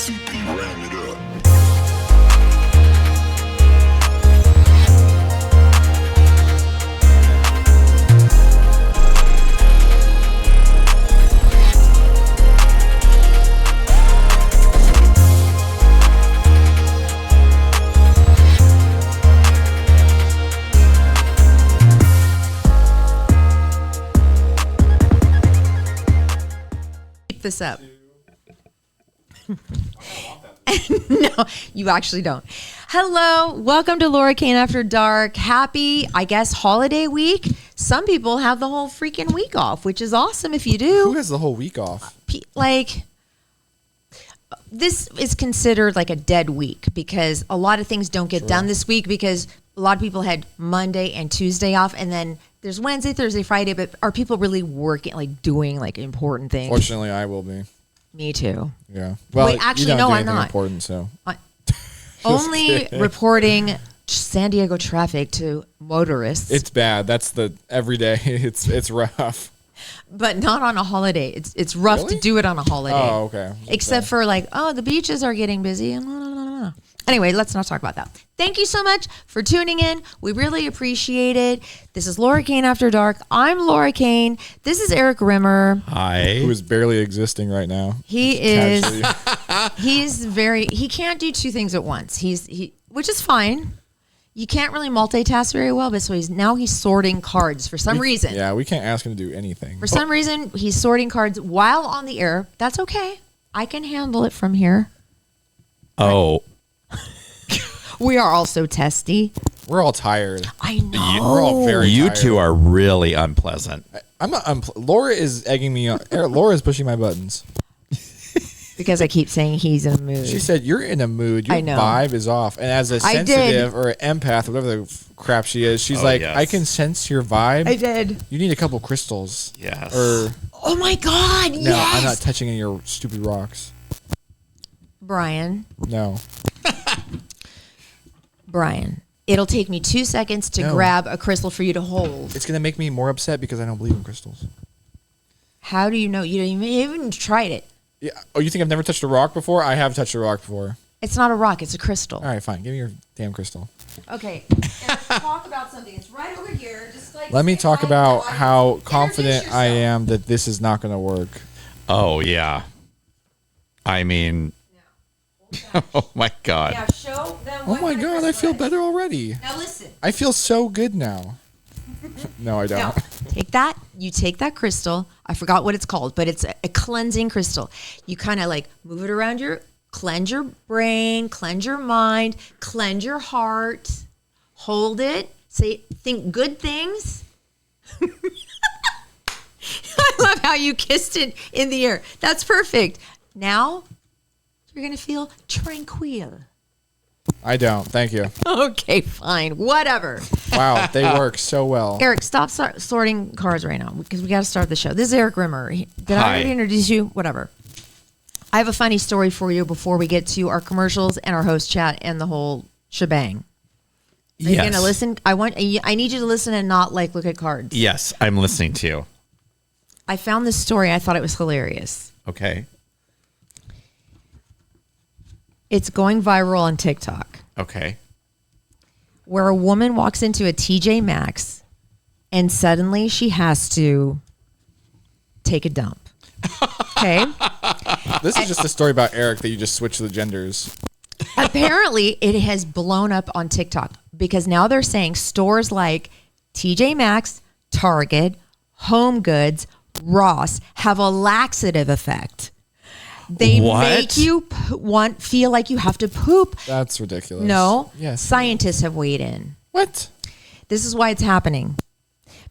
ran it up. This up. No, you actually don't. Hello, welcome to Laura Kane After Dark. Happy, I guess, holiday week. Some people have the whole freaking week off, which is awesome if you do. Who has the whole week off? Like, this is considered like a dead week because a lot of things don't get done this week because a lot of people had Monday and Tuesday off, and then there's Wednesday, Thursday, Friday, but are people really working, like doing like important things? Fortunately, I will be. Me too. Yeah. Well, Wait, actually, you don't no, do I'm anything not. important, so. Only reporting San Diego traffic to motorists, It's bad. That's the every day. It's rough. but not on a holiday. It's rough Really? to do it on a holiday. Oh, okay. Except for like, oh, the beaches are getting busy. Anyway, let's not talk about that. Thank you so much for tuning in. We really appreciate it. This is Laura Kane After Dark. I'm Laura Kane. This is Eric Rimmer. Hi. Who is barely existing right now. He is. Casually. He can't do two things at once. Which is fine. You can't really multitask very well, but so he's sorting cards for some reason. Yeah, we can't ask him to do anything. For some reason, he's sorting cards while on the air. That's okay. I can handle it from here. Oh, We are all so testy. We're all tired. I know. We're all very you tired. two are really unpleasant. I'm not. Laura is egging me on. Laura is pushing my buttons. Because I keep saying he's in a mood. She said, "You're in a mood. Your I know. vibe is off." And as a I did. sensitive or an empath, whatever the crap she is, she's Oh, like, yes. "I can sense your vibe. I did. You need a couple crystals." Yes. Or Oh my God. no, yes. I'm not touching any of your stupid rocks. Brian. No. Brian. It'll take me 2 seconds to No. grab a crystal for you to hold. It's gonna make me more upset because I don't believe in crystals. How do you know? You didn't even tried it. Yeah. Oh, you think I've never touched a rock before? I have touched a rock before. It's not a rock. It's a crystal. All right, fine. Give me your damn crystal. Okay. Let's talk about something. It's right over here. Just like Let me talk about how confident Introduce I yourself. am that this is not gonna work. Oh, yeah. I mean, oh my God. Now show them. Oh my god, I feel better already. Now listen. I feel so good now. No, I don't. Now, take that. You take that crystal. I forgot what it's called, but it's a cleansing crystal. You kind of like move it around cleanse your brain, cleanse your mind, cleanse your heart. Hold it. Think good things. I love how you kissed it in the air. That's perfect. Now you're going to feel tranquil. I don't. Thank you. Okay, fine. Whatever. Wow, they work so well. Eric, stop sorting cards right now because we got to start the show. This is Eric Rimmer. Did I Hi. already introduce you? Whatever. I have a funny story for you before we get to our commercials and our host chat and the whole shebang. Are you gonna listen? I need you to listen and not like look at cards. Yes, I'm listening to you. I found this story. I thought it was hilarious. Okay. It's going viral on TikTok, Okay. where a woman walks into a TJ Maxx and suddenly she has to take a dump. Okay. This is just a story about Eric that you just switched the genders. Apparently, it has blown up on TikTok because now they're saying stores like TJ Maxx, Target, Home Goods, Ross have a laxative effect. They What? make you feel like you have to poop. That's ridiculous. No, Yes. scientists have weighed in. What? This is why it's happening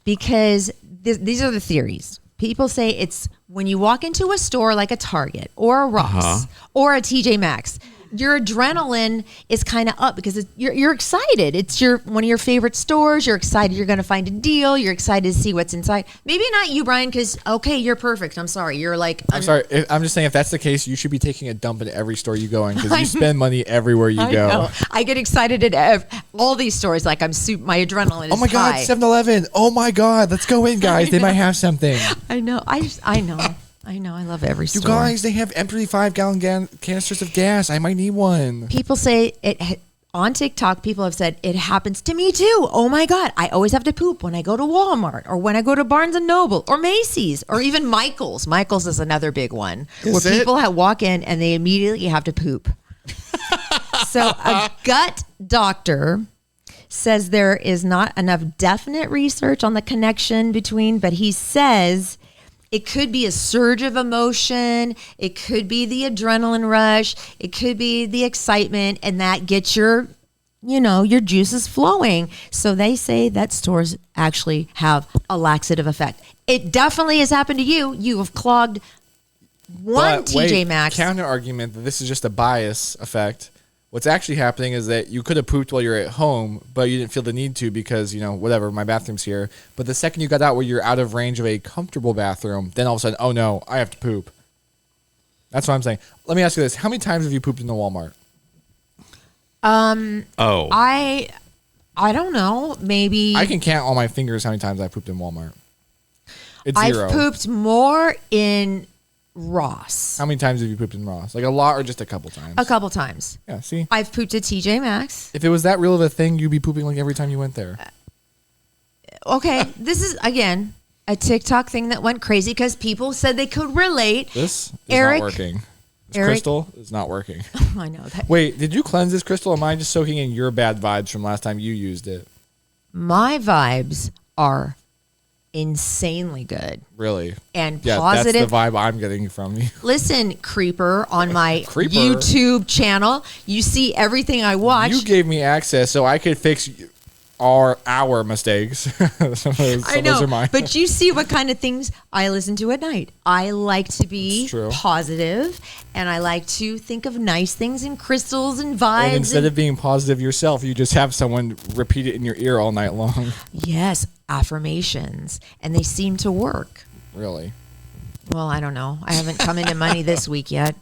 because these are the theories. People say it's when you walk into a store like a Target or a Ross or a TJ Maxx, your adrenaline is kind of up because you're excited. It's one of your favorite stores. You're excited you're going to find a deal. You're excited to see what's inside. Maybe not you, Brian, because, okay, you're perfect. I'm sorry. You're like... I'm sorry. I'm just saying if that's the case, you should be taking a dump in every store you go in because you spend money everywhere you I go. know. I get excited at all these stores. Like my adrenaline is Oh my God, high. 7-Eleven. Oh my God, let's go in, guys. They might have something. I know. I know. I know. I love every You store. guys, they have empty 5-gallon canisters of gas. I might need one. People say it on TikTok. People have said it happens to me too. Oh my God. I always have to poop when I go to Walmart or when I go to Barnes and Noble or Macy's or even Michael's. Michael's is another big one Is where it? people walk in and they immediately have to poop. So a gut doctor says there is not enough definite research on the connection between, but he says it could be a surge of emotion. It could be the adrenaline rush. It could be the excitement, and that gets your juices flowing. So they say that stores actually have a laxative effect. It definitely has happened to you. You have clogged one But TJ wait, Maxx. Counter argument that this is just a bias effect. What's actually happening is that you could have pooped while you're at home, but you didn't feel the need to because, whatever, my bathroom's here. But the second you got out where you're out of range of a comfortable bathroom, then all of a sudden, oh no, I have to poop. That's what I'm saying. Let me ask you this. How many times have you pooped in the Walmart? Oh. I don't know. Maybe I can count on my fingers how many times I pooped in Walmart. It's I've 0. pooped more in Ross. How many times have you pooped in Ross? Like a lot or just a couple times? A couple times. Yeah, see? I've pooped at TJ Maxx. If it was that real of a thing, you'd be pooping like every time you went there. Okay, this is again a TikTok thing that went crazy because people said they could relate. This is Eric- not working. This Eric- crystal is not working. I know that. Wait, did you cleanse this crystal? Or am I just soaking in your bad vibes from last time you used it? My vibes are insanely good Really? and Yeah, positive. that's the vibe I'm getting from you. Listen, creeper, on my Creeper? YouTube channel, you see everything I watch. You gave me access so I could fix our mistakes. Some of those I know, are mine. but you see what kind of things I listen to at night. I like to be It's true. positive, and I like to think of nice things and crystals and vibes. And instead of being positive yourself, you just have someone repeat it in your ear all night long. yes, affirmations, and they seem to work. Really? Well, I don't know. I haven't come into money this week yet.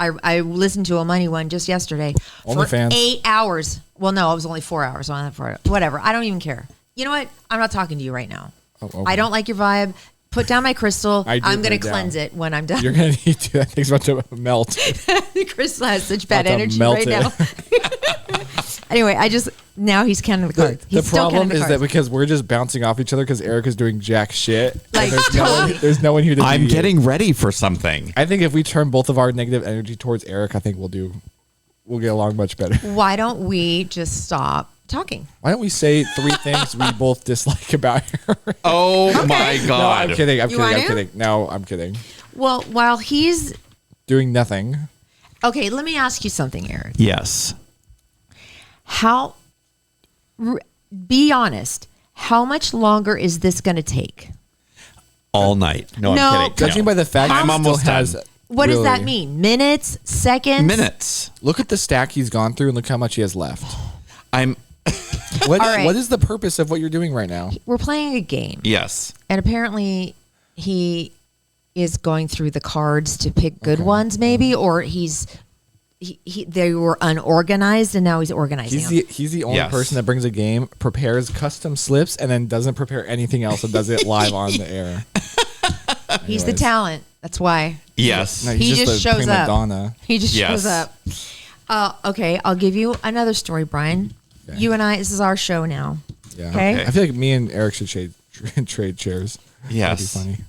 I listened to a money one just yesterday for OnlyFans. 8 hours. Well, no, it was only 4 hours on that for whatever. I don't even care. You know what? I'm not talking to you right now. Oh, okay. I don't like your vibe. Put down my crystal. I did I'm going to put it cleanse down. it when I'm done. You're going to need to. That thing's about to melt. The crystal has such bad About to energy melt right it. now. Anyway, now he's counting the cards. The He's still problem counting the is cards. that because we're just bouncing off each other because Erica's doing jack shit. and Like, there's no one here to I'm mediate. getting ready for something. I think if we turn both of our negative energy towards Eric, I think we'll get along much better. Why don't we just stop talking? Why don't we say 3 things we both dislike about her? Oh my No, God. I'm kidding. I'm You kidding. I'm want to? kidding. No, I'm kidding. Well, while he's Doing nothing. okay, let me ask you something, Eric. Yes. Be honest. How much longer is this going to take? All night. No, No. I'm kidding. Judging by the fact I'm he almost still has. done. What does that Really. mean? Minutes? Seconds? Minutes. Look at the stack he's gone through and look how much he has left. I'm What, All right. what is the purpose of what you're doing right now? We're playing a game. yes. And apparently he is going through the cards to pick good Okay. ones maybe, or they were unorganized and now he's organizing them. He's the only Yes. person that brings a game, prepares custom slips, and then doesn't prepare anything else and does it live on the air. He's the Anyways. talent. That's why. Yes. No, He he's just a shows prima up. donna. He just Yes. shows up. Okay, I'll give you another story, Brian. Okay. You and I, this is our show now. Yeah. Okay. I feel like me and Eric should trade chairs. Yes. That'd be funny.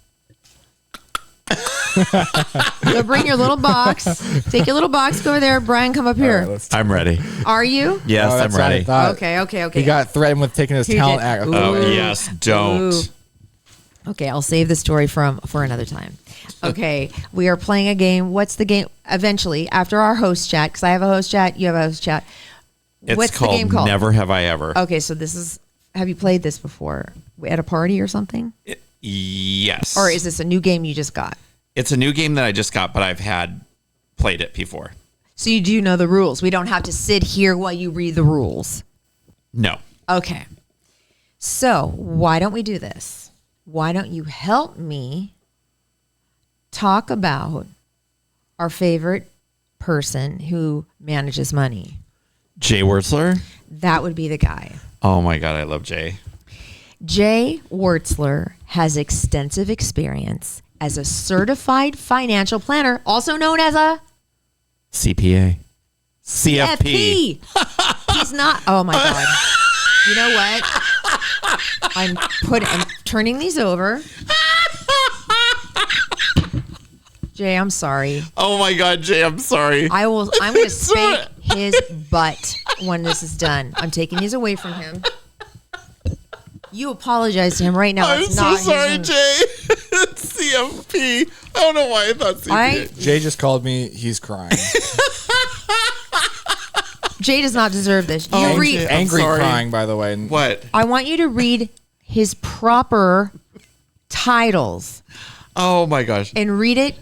So bring your little box. Take your little box. Go over there. Brian, come up All here. right, let's- I'm ready. Are you? Yes, Oh, I'm that's what I ready. thought. Okay. He got threatened with taking his He talent did. act. Ooh. Oh, yes. Don't. Ooh. Okay, I'll save the story for another time. Okay, we are playing a game. What's the game? Eventually, after our host chat, because I have a host chat, you have a host chat. It's What's called the game called? Never Have I Ever. Okay, so this is. Have you played this before at a party or something, Yes. or is this a new game you just got? It's a new game that I just got, but I've played it before. So you do know the rules. We don't have to sit here while you read the rules. No. Okay. So why don't we do this? Why don't you help me talk about our favorite person who manages money? Jay Wurzler? That would be the guy. Oh my God, I love Jay. Jay Wurzler has extensive experience as a certified financial planner, also known as a CPA. CFP. He's not. Oh my God. You know what? I'm turning these over. Jay, I'm sorry. Oh my God, Jay, I'm sorry. I'm going to spank his butt when this is done. I'm taking these away from him. You apologize to him right now. I'm It's so not his sorry, own- Jay. It's CFP. I don't know why I thought CPA. Jay just called me. He's crying. Jay does not deserve this. You Oh, read. Jay. Angry sorry. crying, by the way. What? I want you to read his proper titles Oh my gosh. and read it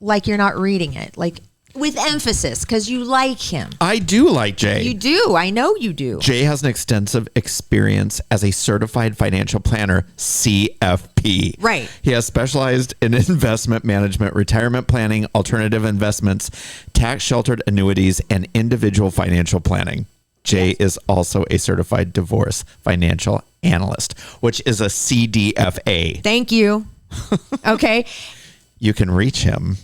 like you're not reading it, like with emphasis, because you like him. I do like Jay. You do. I know you do. Jay has an extensive experience as a certified financial planner, CFP. Right. He has specialized in investment management, retirement planning, alternative investments, tax sheltered annuities, and individual financial planning. Jay is also a certified divorce financial analyst, which is a CDFA. Thank you. Okay. You can reach him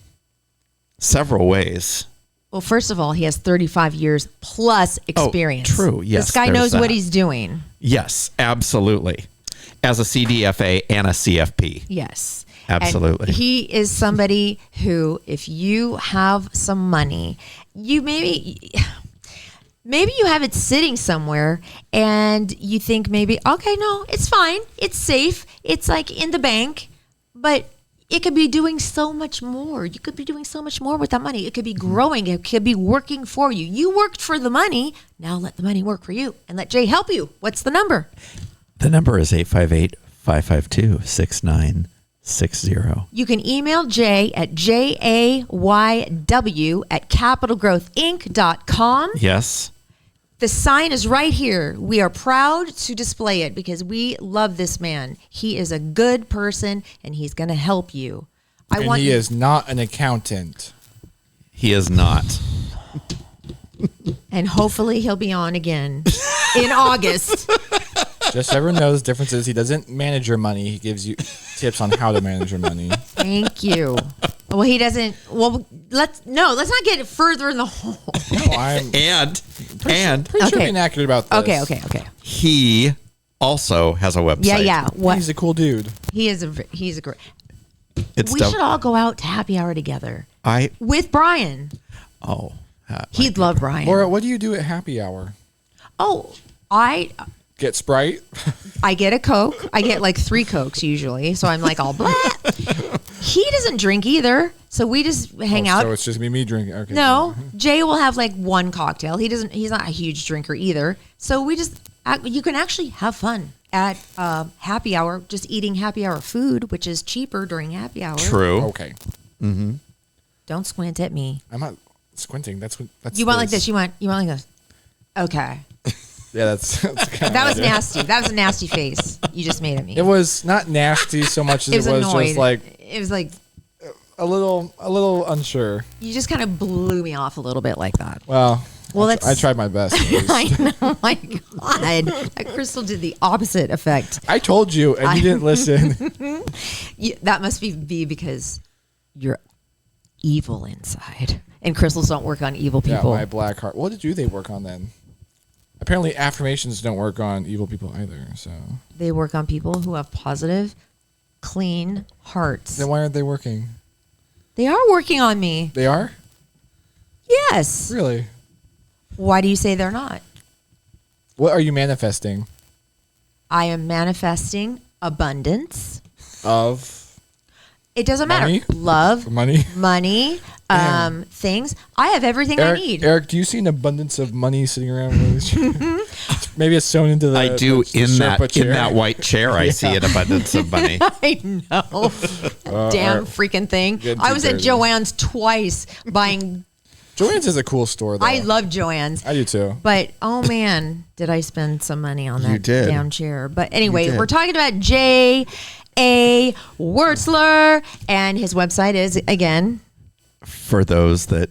several ways. Well, first of all, he has 35 years plus experience. true. Yes, This guy there's knows what that. he's doing. Yes, absolutely. As a CDFA and a CFP. Yes. Absolutely. And he is somebody who, if you have some money, you maybe you have it sitting somewhere and you think maybe, okay, no, it's fine. It's safe. It's like in the bank, but it could be doing so much more. You could be doing so much more with that money. It could be growing. It could be working for you. You worked for the money. Now let the money work for you and let Jay help you. What's the number? The number is 858-552-6960. You can email Jay at jayw@capitalgrowthinc.com. Yes. The sign is right here. We are proud to display it because we love this man. He is a good person and he's going to help you. And he is not an accountant. He is not. And hopefully he'll be on again in August. Just so everyone knows, the difference is he doesn't manage your money. He gives you tips on how to manage your money. Thank you. Well, he doesn't. Well, let's not get it further in the hole. No, I'm And pretty sure Okay. being accurate about this. Okay. he also has a website. Yeah. What He's a cool dude. he's a great. It's We should all go out to happy hour together I with Brian. oh He'd love Brian. Laura, what do you do at happy hour? Oh, I Get Sprite? get a Coke. I get like 3 Cokes usually. So I'm like all blah. He doesn't drink either. So we just hang out. So it's just me drinking. Okay. No, Jay will have like 1 cocktail. He's not a huge drinker either. So you can actually have fun at happy hour, just eating happy hour food, which is cheaper during happy hour. true. Okay. Don't squint at me. I'm not squinting. That's You want like this. You want like this. Okay. Yeah, that's kind of That was nasty. That was a nasty face you just made at me. It was not nasty so much as It was it was annoyed. just like It was like a little unsure. you just kind of blew me off a little bit like that. Well, Well, I that's- tried my best. At least. I know. My God, Crystal did the opposite effect. I told you, and you didn't listen. That must be because you're evil inside, and crystals don't work on evil Yeah, people. my black heart. What do they work on then? Apparently, affirmations don't work on evil people either. So They work on people who have positive, clean hearts. then why aren't they working? They are working on me. They are? Yes. Really? Why do you say they're not? What are you manifesting I am manifesting abundance. of? It doesn't Money? matter. Love, Money? money, Damn. things. I have everything I need. Eric, do you see an abundance of money sitting around? Maybe it's sewn into the. I do the in Sherpa chair. that white chair. I see an abundance of money. I know. Damn freaking thing. Getting I too was at dirty. Joann's twice buying. Joann's is a cool store, though. I love Joann's. I do too. But oh man, did I spend some money on You that did. damn chair? But anyway, did. we're talking about J.A. Wurtzler, and his website is again, For those that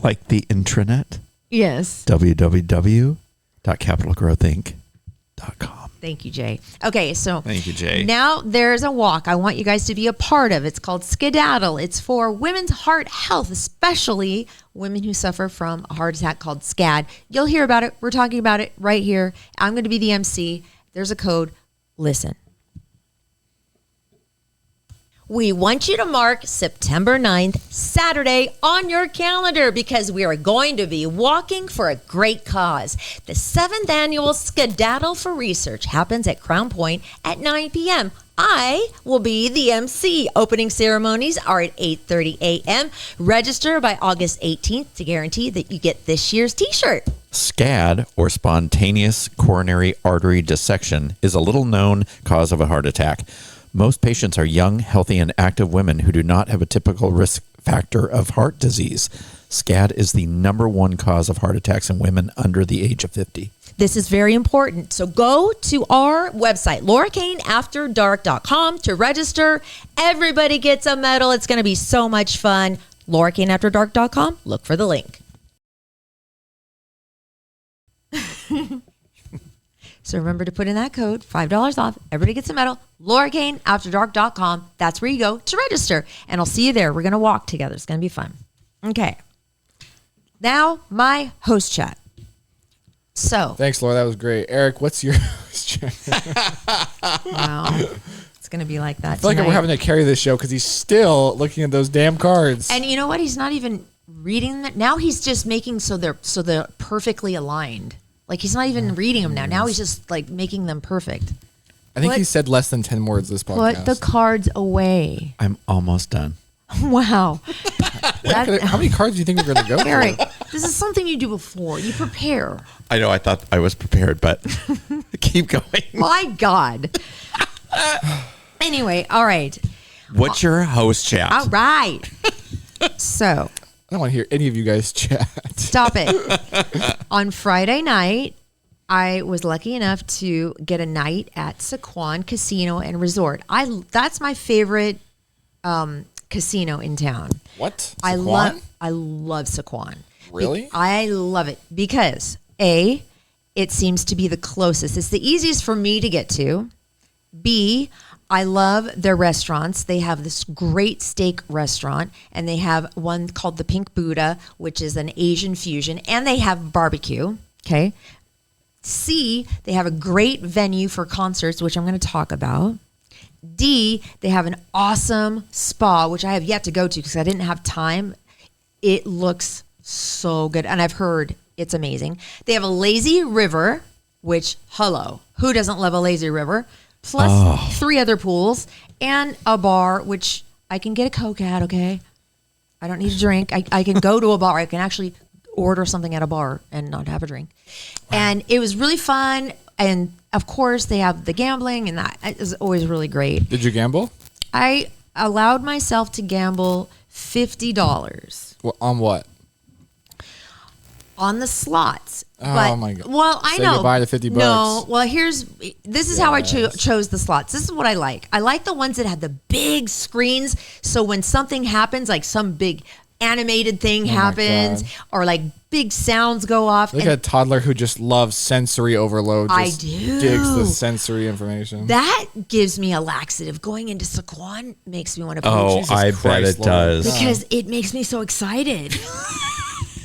like the intranet, yes. www.capitalgrowthinc.com. Thank you, Jay. Okay, so Thank you, Jay. now there's a walk I want you guys to be a part of. It's called Skedaddle. It's for women's heart health, especially women who suffer from a heart attack called SCAD. You'll hear about it. We're talking about it right here. I'm going to be the MC. There's a code. Listen. We want you to mark September 9th, Saturday, on your calendar because we are going to be walking for a great cause. The 7th annual Skedaddle for Research happens at Crown Point at 9 p.m. I will be the MC. Opening ceremonies are at 8:30 a.m. Register by August 18th to guarantee that you get this year's t-shirt. SCAD, or spontaneous coronary artery dissection, is a little known cause of a heart attack. Most patients are young, healthy, and active women who do not have a typical risk factor of heart disease. SCAD is the number one cause of heart attacks in women under the age of 50. This is very important. So go to our website, LauraKaneAfterDark.com, to register. Everybody gets a medal. It's going to be so much fun. LauraKaneAfterDark.com. Look for the link. So remember to put in that code, $5 off. Everybody gets a medal. LauraKaneAfterDark.com. That's where you go to register. And I'll see you there. We're going to walk together. It's going to be fun. Okay. Now, my host chat. So. Thanks, Laura. That was great. Eric, what's your host chat? Wow. It's going to be like that I feel like tonight. we're having to carry this show because he's still looking at those damn cards. And you know what? He's not even reading them. Now he's just making so they're perfectly aligned. Like he's not even reading them now. Now he's just like making them perfect. I think Put- he said less than 10 words this podcast. Put the cards away. I'm almost done. Wow. How many cards do you think we're going to go Eric, for? this is something you do before. You prepare. I know, I thought I was prepared, but keep going. My God. Anyway, all right. What's your host chat? All right. So, I don't want to hear any of you guys chat. stop it. On Friday night, I was lucky enough to get a night at Sequan Casino and Resort. That's my favorite casino in town. What? I Saquon? love Sequan. Really? I love it because A, it seems to be the closest. It's the easiest for me to get to. B, I love their restaurants. They have this great steak restaurant, and they have one called the Pink Buddha, which is an Asian fusion, and they have barbecue. Okay. C, they have a great venue for concerts, which I'm going to talk about. D, they have an awesome spa, which I have yet to go to because I didn't have time. It looks so good, and I've heard it's amazing. They have a lazy river, which, hello, who doesn't love a lazy river? Plus 3 other pools and a bar, which I can get a Coke at, okay? I don't need a drink. I can go to a bar. I can actually order something at a bar and not have a drink. Wow. And it was really fun. And, of course, they have the gambling, and that is always really great. Did you gamble? I allowed myself to gamble $50. Well, on what? On the slots. Oh, my God. Well, I Say know. goodbye to $50. No, well, this is how I Yes. chose the slots. This is what I like. I like the ones that have the big screens. So when something happens, like some big animated thing happens, God. or like big sounds go off. Look and at a toddler who just loves sensory overload. I Just do. digs the sensory information. that gives me a laxative. Going into Sequan makes me want to play Oh, Jesus I bet Christ, it Laura. does. because it makes me so excited.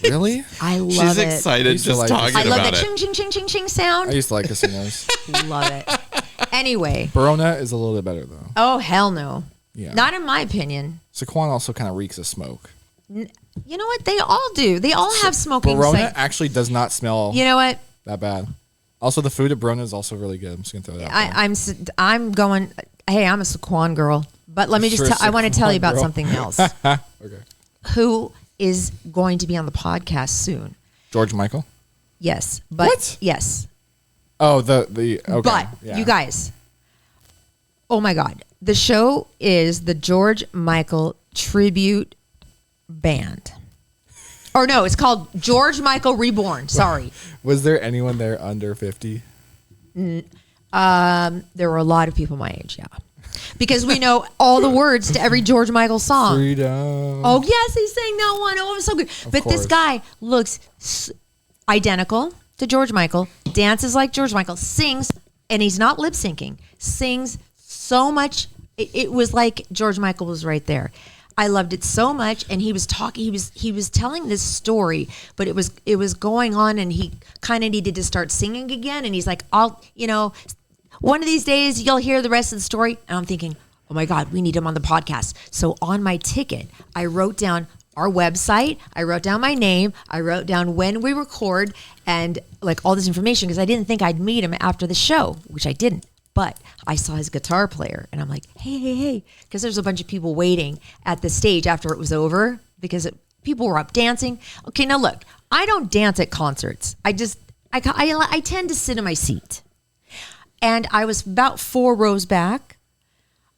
Really? I love She's it. excited used to just like- talking I love about the it. ching ching ching ching ching I sound. used to like casinos. Love it. Anyway, Verona is a little bit better, though. oh hell no. Yeah. Not in my opinion. Saquon also kind of reeks of smoke. You know what? They all do. They all have smoking. Verona actually does not smell You know what? that bad. Also, the food at Verona is also really good. I'm just going to throw that out there. I'm going. Hey, I'm a Sequan girl. But let me just. Sure, I want to tell you about Sequan girl. something else. Okay. Who is going to be on the podcast soon? George Michael? Yes, but What? yes, Oh, the okay. but yeah. you guys. Oh my God! The show is the George Michael Tribute Band. Or no, it's called George Michael Reborn. Sorry. Was there anyone there under 50? There were a lot of people my age, yeah. Because we know all the words to every George Michael song. Freedom. Oh, yes, he sang that one. Oh, it was so good. But this course. guy looks identical to George Michael, dances like George Michael, sings and he's not lip syncing, sings so much. It was like George Michael was right there. I loved it so much, and he was talking. He was telling this story, but it was going on, and he kind of needed to start singing again. And he's like, one of these days you'll hear the rest of the story. And I'm thinking, oh my God, we need him on the podcast. So on my ticket, I wrote down our website. I wrote down my name. I wrote down when we record and like all this information because I didn't think I'd meet him after the show, which I didn't. But I saw his guitar player and I'm like, hey, because there's a bunch of people waiting at the stage after it was over because people were up dancing. Okay, now look, I don't dance at concerts. I tend to sit in my seat. And I was about 4 rows back.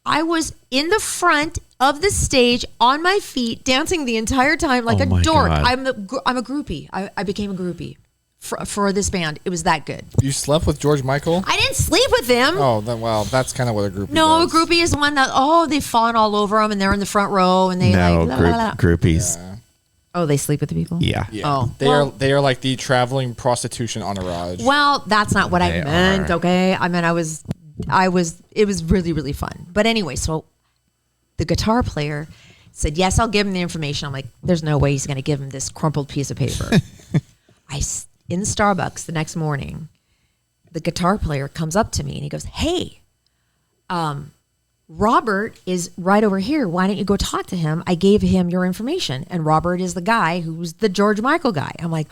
I was in the front of the stage on my feet, dancing the entire time like a dork. God. I'm a groupie. I became a groupie for this band. It was that good. You slept with George Michael? I didn't sleep with him. Oh, then well, that's kind of what a groupie No, does. a groupie is the one that they've fawn all over them and they're in the front row and they No, like la, la, la. groupies. Yeah. Oh, they sleep with the people. Yeah. Yeah. Oh, They are like the traveling prostitution entourage. Well, that's not what I They meant. are. Okay, I mean it was really, really fun. But anyway, so the guitar player said, yes, I'll give him the information. I'm like, there's no way he's going to give him this crumpled piece of paper. In Starbucks the next morning, the guitar player comes up to me and he goes, hey, Robert is right over here. Why don't you go talk to him? I gave him your information. And Robert is the guy who's the George Michael guy. I'm like,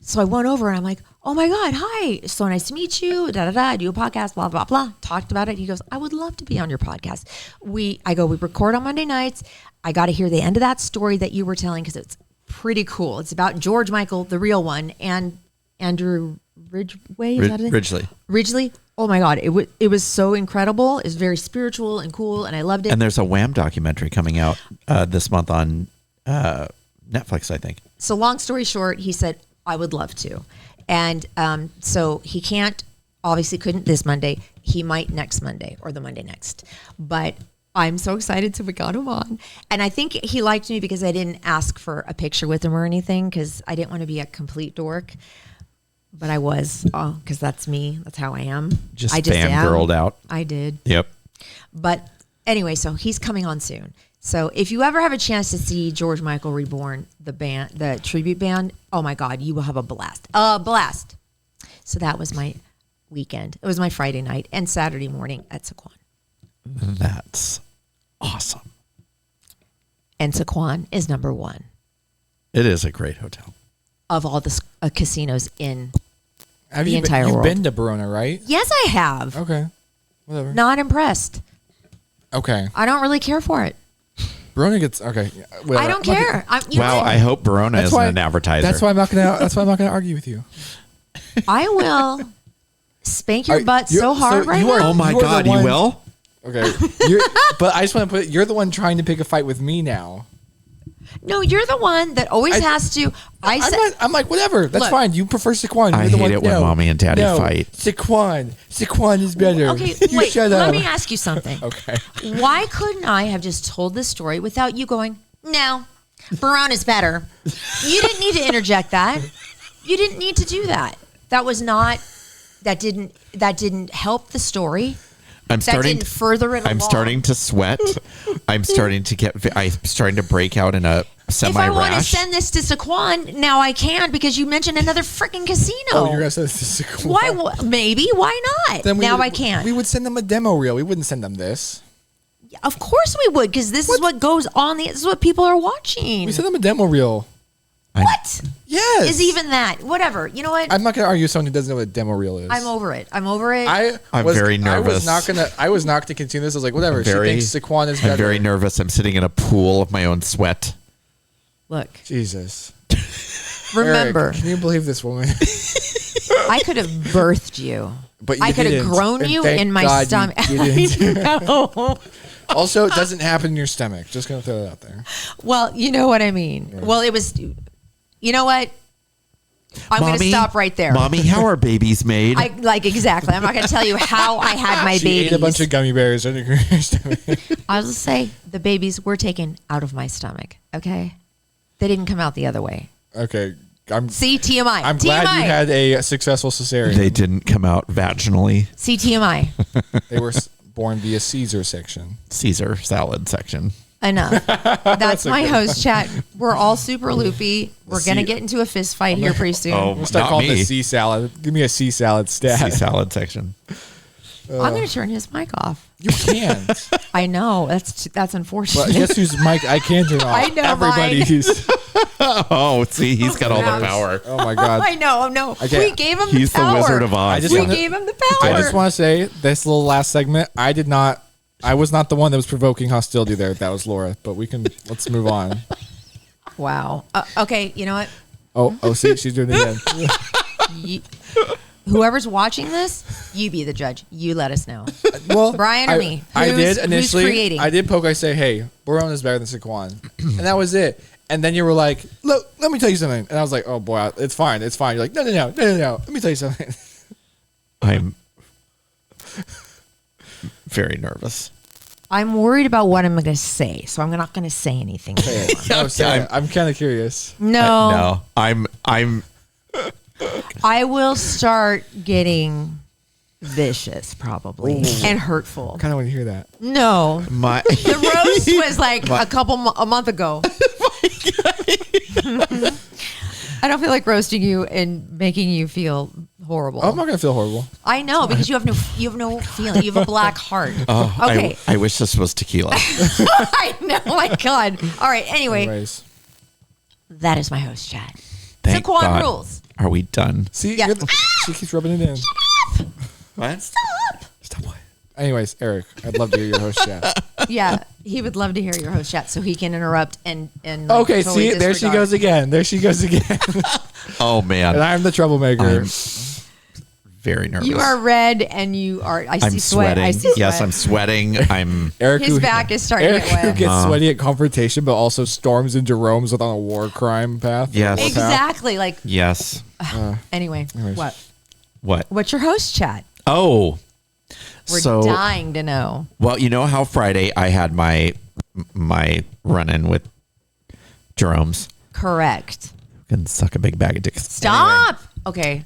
so I went over and I'm like, oh my God, hi. So nice to meet you. I do a podcast, blah, blah, blah. Talked about it. He goes, I would love to be on your podcast. We record on Monday nights. I got to hear the end of that story that you were telling because it's pretty cool. It's about George Michael, the real one, and Andrew Ridgway. Is that it? Ridgely. Oh my God. It was so incredible. It's very spiritual and cool. And I loved it. And there's a Wham documentary coming out this month on Netflix, I think. So long story short, he said, I would love to. And so he obviously couldn't this Monday. He might next Monday or the Monday next. But I'm so excited we got him on. And I think he liked me because I didn't ask for a picture with him or anything because I didn't want to be a complete dork. But I was, because that's me. That's how I am. Just I fangirled out. I did. Yep. But anyway, so he's coming on soon. So if you ever have a chance to see George Michael Reborn, the band, the tribute band, oh my God, you will have a blast. A blast. So that was my weekend. It was my Friday night and Saturday morning at Saquon. That's awesome. And Saquon is number 1 It is a great hotel. of all the casinos in Have the you entire you've world. been to Verona, right? Yes, I have. Okay. Whatever. Not impressed. Okay. I don't really care for it. Verona gets okay. Whatever. I don't care. Wow, I hope Verona That's isn't why- an advertiser. That's why I'm not gonna argue with you. I will spank your Are- butt you're- so hard so right you are- now. Oh my You are the God, you one- will? Okay. But I just want to put you're the one trying to pick a fight with me now. No, you're the one that always has to. I'm like whatever. That's Look. fine. You prefer Saquon. You're I the hate one, it when no, mommy and daddy no, fight. Saquon is better. Okay, You wait. shut Let up. me ask you something. Okay. Why couldn't I have just told this story without you going, no, Verona's better? You didn't need to interject that. You didn't need to do that. That didn't help the story. I'm starting didn't further it I'm along. starting to sweat. I'm starting to break out in a If I want to semi-rash. send this to Saquon, now I can because you mentioned another freaking casino. Oh, you're gonna send this to Saquon. Why? Maybe. Why not? Then Now I can. We would send them a demo reel. We wouldn't send them this. Of course we would, because this is what goes on. This is what people are watching. We send them a demo reel. What Yes. is even that? Whatever. You know what? I'm not gonna argue with someone who doesn't know what a demo reel is. I'm over it. I'm I'm very nervous. I was not gonna continue this. I was like, whatever. She thinks Saquon is better. I'm very nervous. I'm sitting in a pool of my own sweat. Look, Jesus. remember, Eric, can you believe this woman? I could have birthed you. But you I could have didn't, grown and you thank in my God you stomach. didn't. I know. Also, it doesn't happen in your stomach. Just gonna throw that out there. Well, you know what I mean. Right. Well, it was. You know what? I'm going to Mommy, stop right there. Mommy, how are babies made? Exactly. I'm not going to tell you how I had my She babies. ate a bunch of gummy bears in her stomach. I'll just say the babies were taken out of my stomach. Okay, they didn't come out the other way. Okay. See, TMI. I'm TMI. glad you had a successful cesarean. They didn't come out vaginally. See, TMI. They were born via Caesar section. Caesar salad section. Enough. That's my okay. host chat. We're all super loopy. We're going to get into a fist fight here pretty soon. Oh, We'll start not calling me. it sea salad. Give me a sea salad stat. Sea salad section. I'm going to turn his mic off. You can't. I know. That's unfortunate. But guess whose mic I can turn off? I know Everybody's. Oh, see, he's got all the Ouch. power. Oh my god. I know. No. Okay. We gave him He's the the power. Wizard of I Oz. just We wanna- gave him the power. I just want to say this little last segment. I was not the one that was provoking hostility there. That was Laura. But let's move on. Wow. Okay. You know what? Oh, see, she's doing it again. You, whoever's watching this, you be the judge. You let us know. Well, Brian or me? I Who's- did initially. who's creating? I did poke. I say, hey, Barone is better than Saquon, and that was it. And then you were like, look, let me tell you something. And I was like, oh boy, it's fine. It's fine. You're like, no. Let me tell you something. I'm very nervous. I'm worried about what I'm going to say, so I'm not going to say anything. No, say it. I'm kind of curious. No, No, I'm I will start getting vicious probably and hurtful. Kind of want to hear that. No, my the roast was like a month ago. I don't feel like roasting you and making you feel horrible. Oh, I'm not gonna feel horrible. I know, because you have no feeling. You have a black heart. Oh, Okay. I wish this was tequila. I know. My God. All right. Anyway, Anyways, that is my host chat. Thank Saquon God. rules. Are we done? see, Yeah. she keeps rubbing it in. What? Stop. Anyways, Eric, I'd love to hear your host chat. Yeah, he would love to hear your host chat so he can interrupt and like, Okay, totally see, there she disregard. goes again. There she goes again. Oh And man, I'm the troublemaker. I'm very nervous. You are red and you are. I I'm see sweat. sweating. I see sweat. Yes, I'm sweating. I'm. Eric, His back is starting to Eric get who wet. gets sweaty at confrontation, but also storms into Rome's on a war crime path. Yes. War path. Exactly. Like Yes. anyway, Anyways. What? what's your host chat? Oh. We're So dying to know. well, you know how Friday I had my run-in with Jerome's. Correct. Can suck a big bag of dicks. Stop. Okay.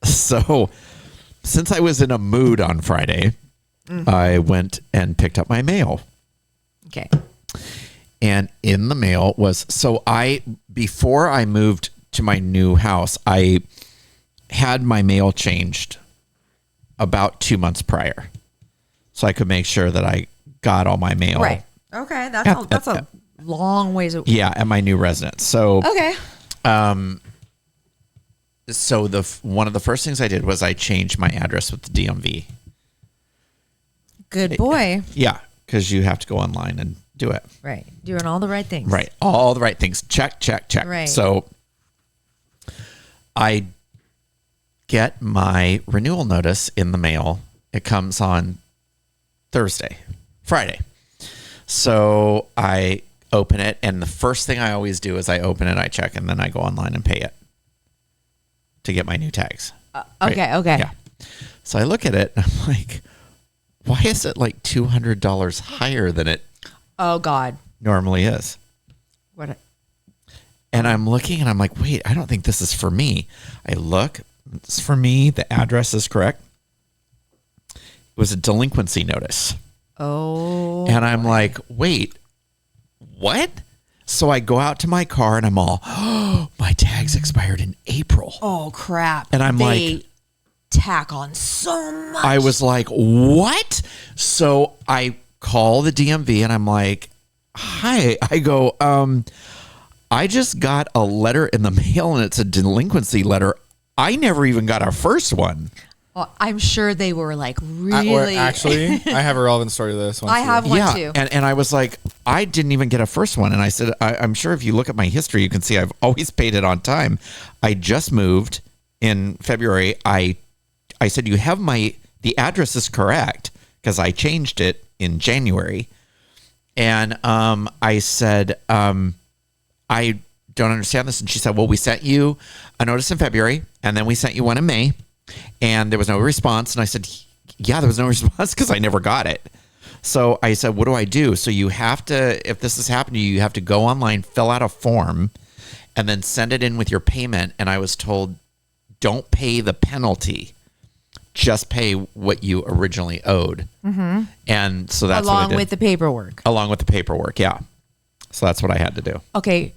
So, since I was in a mood on Friday, I went and picked up my mail. Okay. And in the mail was before I moved to my new house, I had my mail changed about 2 months prior. So I could make sure that I got all my mail. Right. Okay. That's a long ways. Yeah, at my new residence. So Okay. so one of the first things I did was I changed my address with the DMV. Good boy. Yeah, because you have to go online and do it. Right. Doing all the right things. Right. All the right things. Check. Right. So I get my renewal notice in the mail. It comes on Friday. So I open it, and the first thing I always do is I open it, I check, and then I go online and pay it to get my new tags. Okay. Okay. Yeah. So I look at it, and I'm like, why is it like $200 higher than it Oh God. normally is? What? And I'm looking and I'm like, wait, I don't think this is for me. I look, it's for me. The address is correct. It was a delinquency notice. Oh. And I'm like, wait, what? So I go out to my car and I'm all, oh, my tags expired in April. Oh crap. And I'm they like- tack on so much. I was like, what? So I call the DMV and I'm like, hi. I go, I just got a letter in the mail and it's a delinquency letter. I never even got our first one. Well, I'm sure they were like really. Actually, I have a relevant story to this one. I have one too. And I was like, I didn't even get a first one. And I said, I'm sure if you look at my history, you can see I've always paid it on time. I just moved in February. I said, you have the address is correct because I changed it in January. And I said, I don't understand this. And she said, well, we sent you a notice in February and then we sent you one in May and there was no response. And I said, yeah, there was no response because I never got it. So I said, what do I do? So you have to, if this has happened to you, you have to go online, fill out a form, and then send it in with your payment. And I was told, don't pay the penalty, just pay what you originally owed. Mm-hmm. And so that's what I Along did. with the paperwork. Along with the paperwork, yeah. So that's what I had to do. Okay.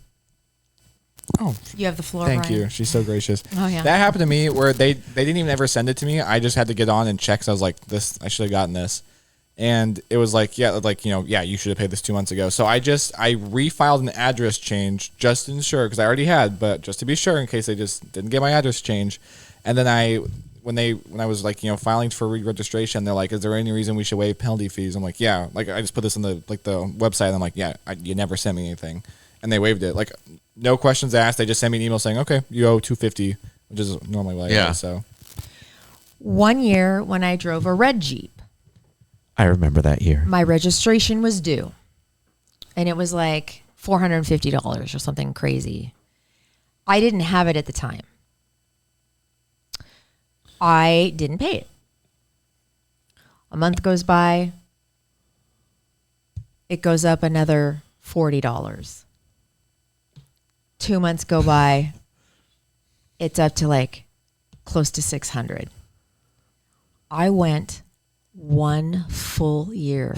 Oh, You have the floor, thank Brian. you. She's so gracious. Oh, yeah. That happened to me where they didn't even ever send it to me. I just had to get on and check. So I was like, I should have gotten this. And it was like, you should have paid this 2 months ago. So I refiled an address change just to ensure, because I already had, but just to be sure in case they just didn't get my address change. And then when I was like, filing for re-registration, they're like, is there any reason we should waive penalty fees? I'm like, yeah. Like I just put this on the website. And I'm like, yeah, you never sent me anything. And they waived it. Like no questions asked. They just sent me an email saying, okay, you owe $250, which is normally what I owe. So 1 year when I drove a red Jeep, I remember that year. my registration was due. And it was like $450 or something crazy. I didn't have it at the time. I didn't pay it. A month goes by. It goes up another $40. 2 months go by. It's up to like close to $600. I went 1 full year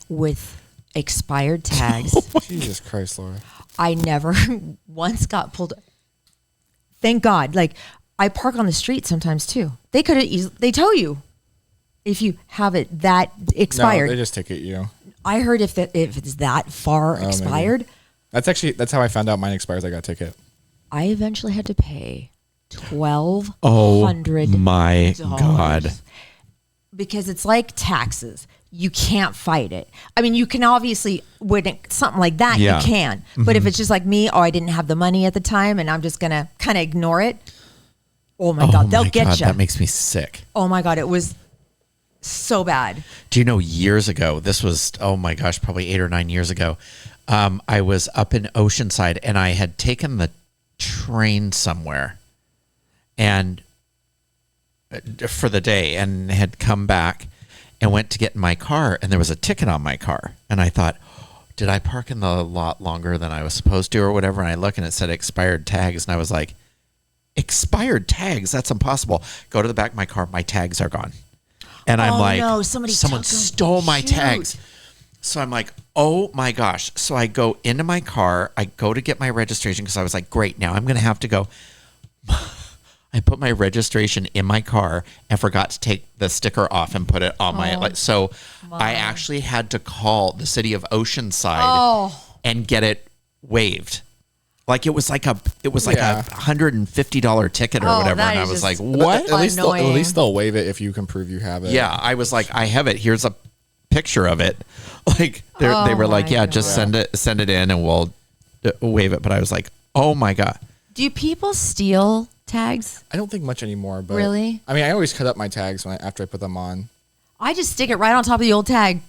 with expired tags. Jesus Christ, Laura. I never once got pulled. Thank God. Like I park on the street sometimes too. They could have they tow you if you have it that expired. No, they just ticket you. I heard if it's that far expired, Maybe. That's how I found out mine expires. I got a ticket. I eventually had to pay $1,200. Oh my God. Because it's like taxes. You can't fight it. I mean, you can obviously, when something like that, Yeah. you can. But if it's just like me, I didn't have the money at the time and I'm just going to kind of ignore it. Oh my God, they'll get you. That makes me sick. Oh my God, it was so bad. Do you know, years ago, this was, oh my gosh, probably 8 or 9 years ago, I was up in Oceanside and I had taken the train somewhere and for the day and had come back and went to get in my car and there was a ticket on my car. And I thought, did I park in the lot longer than I was supposed to or whatever? And I look and it said expired tags. And I was like, expired tags? That's impossible. Go to the back of my car. My tags are gone. And I'm like, no, someone took 'em. stole my Shoot. tags. So I'm like, oh my gosh. So I go into my car. I go to get my registration because I was like, great, now I'm going to have to go. I put my registration in my car and forgot to take the sticker off and put it on my. So I actually had to call the city of Oceanside and get it waived. Like it was like a $150 ticket or whatever, that and I is was just- like, what? At least Annoying. they'll waive it if you can prove you have it. Yeah, I was like, I have it. Here's a picture of it. Like they were like, my yeah, just send it in, and we'll waive it. But I was like, oh my God. Do people steal tags? I don't think much anymore. But Really? I mean, I always cut up my tags after I put them on. I just stick it right on top of the old tag.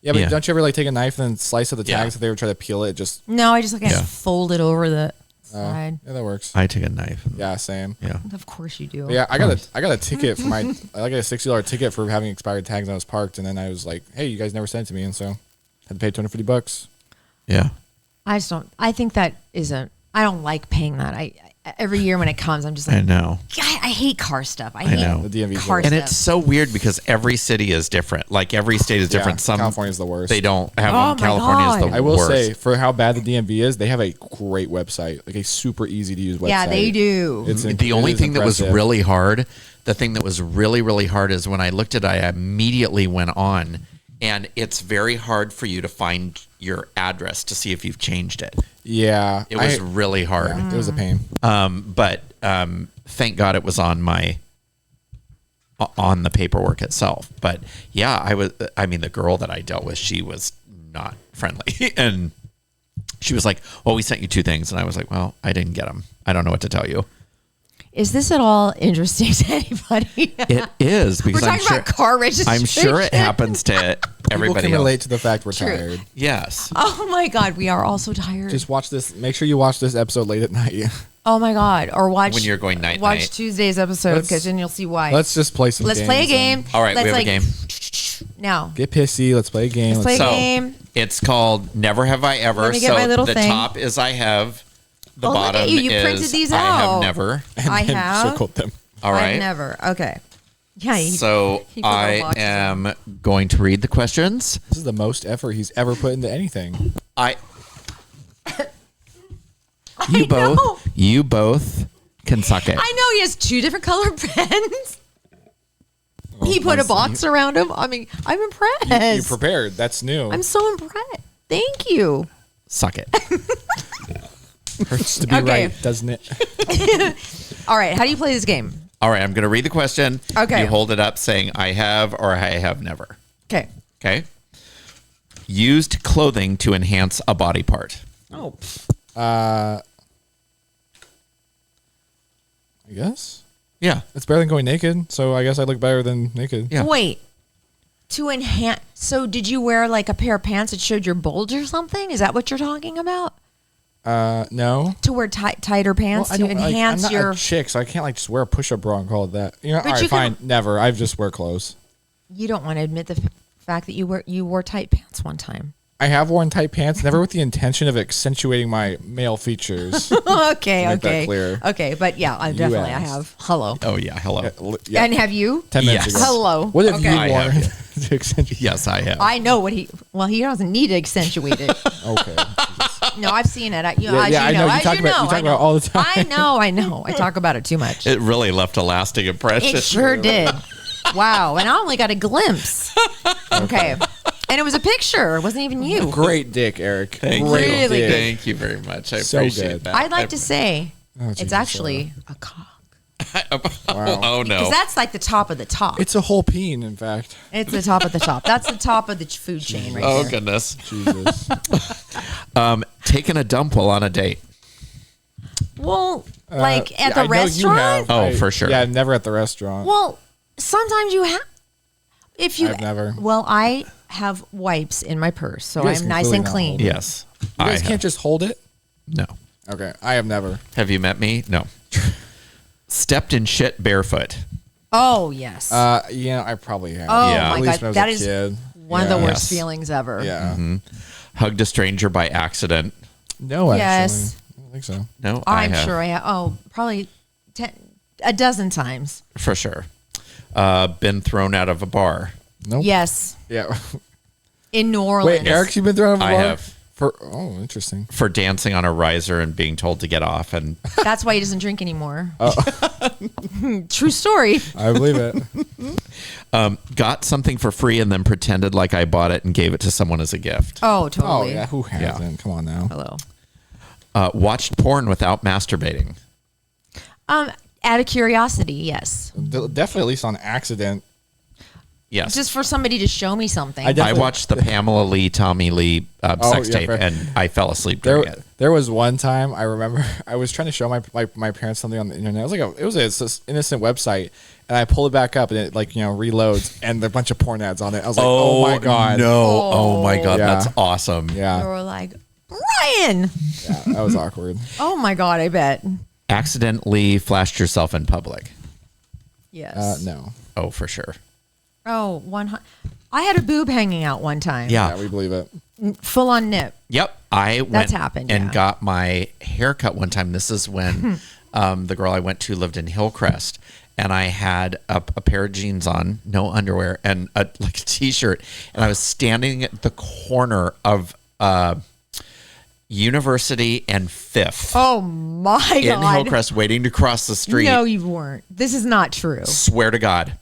Yeah, but Yeah. don't you ever like take a knife and slice of the Yeah. tags if they ever try to peel it? Just No, I just like Yeah. fold it over the side. yeah, that works. I took a knife. Yeah, same. Yeah. Of course you do. But yeah, I got a ticket for I got a $60 ticket for having expired tags and I was parked, and then I was like, hey, you guys never sent it to me, and so had to pay $250. Yeah. I just don't. I think that isn't. I don't like paying that. I every year when it comes, I'm just I like, know. I hate car stuff. I hate know. The DMV 's car the And stuff. it's so weird because every city is different. Like every state is different. Yeah, Some California's the worst. They don't have Oh them. my California is God. the I will worst. say, for how bad the DMV is, they have a great website, like a super easy to use website. Yeah, they do. The only thing that was really hard, the thing that was really, really hard is when I looked at it, I immediately went on, and it's very hard for you to find your address to see if you've changed it. Yeah, It was really hard. yeah, it was a pain. But thank God it was on the paperwork itself. But yeah, I mean, the girl that I dealt with, she was not friendly. And she was like, well, we sent you 2 things. And I was like, well, I didn't get them. I don't know what to tell you. Is this at all interesting to anybody? It is because We're talking about car registration. I'm sure it happens to People everybody can else. relate to the fact we're True. tired. Yes. Oh my God, we are all so tired. Just watch this. Make sure you watch this episode late at night. Oh my God, or watch When you're going night Watch night. Tuesday's episode Let's- because then you'll see why. Let's just play some. Let's play a games game. and All right, Let's we have a game. Now, Get pissy. Let's play a game. Let's play a So game. it's called Never Have I Ever. Let me get So my little the thing. top is I have The Oh, look at bottom you. You is printed these I have out. never. I And have. circled them. All right. I've never. Okay. Yeah. So he put the I boxes am going to read the questions. This is the most effort he's ever put into anything. You both can suck it. I know he has 2 different color pens. He put a box around him. I mean, I'm impressed. You prepared. That's new. I'm so impressed. Thank you. Suck it. Hurts to be Okay. right, doesn't it? All right. How do you play this game? All right, I'm going to read the question. Okay. You hold it up saying I have or I have never. Okay. Okay. Used clothing to enhance a body part. Oh. I guess Yeah. it's better than going naked. So I guess I look better than naked. Yeah. Wait. To enhance. So did you wear like a pair of pants that showed your bulge or something? Is that what you're talking about? No. To wear tighter pants to enhance I'm not your. a chick, so I can't like just wear a push-up bra and call it that. You know, But all right, you fine, can- never. I just wear clothes. You don't want to admit the fact that you wore tight pants one time. I have worn tight pants, never with the intention of accentuating my male features. Okay. Make that Okay. clear. Okay. But yeah, I definitely I asked. have. Hello. Oh, yeah. Hello. Yeah, And have you? 10 minutes Yes. ago. Hello. What have Okay. you I worn have, to accentuate? Yes, I have. I know what he. Well, he doesn't need to accentuate it. Okay. No, I've seen it. As I know. You as talk about- you talk about it all the time. I know. I talk about it too much. It really left a lasting impression. It sure did. Wow. And I only got a glimpse. Okay. And it was a picture. It wasn't even you. Great dick, Eric. Thank Great you. Really dick. Thank you very much. I So appreciate good. that. I'd like to say Jesus, it's actually a cock. Wow. Oh, Because no. that's like the top of the top. It's a whole peen, in fact. It's the top of the top. That's the top of the food chain right Oh, there. goodness. Jesus. Taking a dump while on a date. Well, like at Yeah, the I know you restaurant? have. Oh, for sure. Yeah, never at the restaurant. Well, sometimes you have. If you I've never. Well, I have wipes in my purse, so You guys I'm can nice clearly and not clean. hold it. Yes. You I guys have. can't just hold it? No. Okay, I have never. Have you met me? No. Stepped in shit barefoot. Oh yes. Yeah, I probably have. oh yeah. my At least god, when I was that a is kid. one of the Yeah. worst Yes. feelings ever. Yeah. Hugged a stranger by accident. No, actually. Yes. I don't think so. No, I'm I have. sure I have. Oh, probably a dozen times. For sure. Been thrown out of a bar. Nope. Yes, Yeah. in New Orleans. Wait, Eric, you've been thrown out of a I bar? have. Oh, interesting. For dancing on a riser and being told to get off. And That's why he doesn't drink anymore. Oh. True story. I believe it. got something for free and then pretended like I bought it and gave it to someone as a gift. Oh, Oh, totally. yeah. Who hasn't? Come on now. Hello. Watched porn without masturbating. Out of curiosity, yes. Definitely, at least on accident. Yes. Just for somebody to show me something. I I definitely- watched the Pamela Lee, Tommy Lee sex yeah, tape right. and I fell asleep during it. There was one time I remember I was trying to show my parents something on the internet. It was an innocent website, and I pulled it back up and it reloads and there are a bunch of porn ads on it. I was like, oh my god, No. Oh my God. Yeah. That's awesome. They yeah, were like, Brian. yeah, that was awkward. Oh my God, I bet. Accidentally flashed yourself in public. Yes. No, Oh, for sure. Oh, I had a boob hanging out one time. Yeah. yeah, we believe it. Full on nip. Yep. I went happened, and yeah. got my hair cut one time. This is when the girl I went to lived in Hillcrest. And I had a pair of jeans on, no underwear, and a t-shirt. And I was standing at the corner of University and Fifth Oh my in God. Hillcrest waiting to cross the street. No, you weren't. This is not true. Swear to God.